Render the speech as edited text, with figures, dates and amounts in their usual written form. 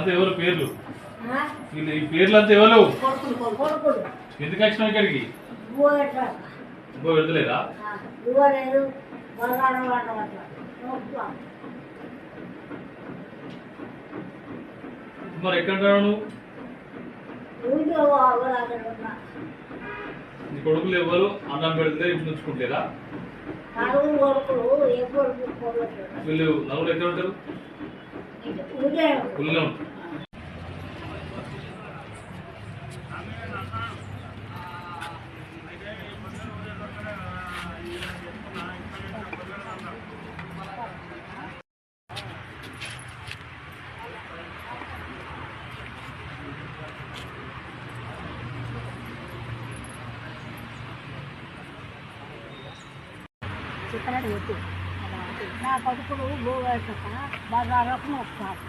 వీళ్ళంతా ఎవరు పేర్లు? వీళ్ళు ఈ పేర్లంతా ఎవరు? ఎందుకు వచ్చినావు ఇక్కడికి? ఇంకో పెడతలేదా? మరి ఎక్కడ నువ్వు? నీ కొడుకులు ఎవరు అన్నం పెడితే ఇప్పుడు ఉంచుకుంటారా? వీళ్ళు నలుగురు ఎక్కడ ఉంటారు? ఊళ్ళో ఉంటారు. చెప్పినట్టు చెప్పు. నా కొడుకులు బాగా రకం వస్తారు.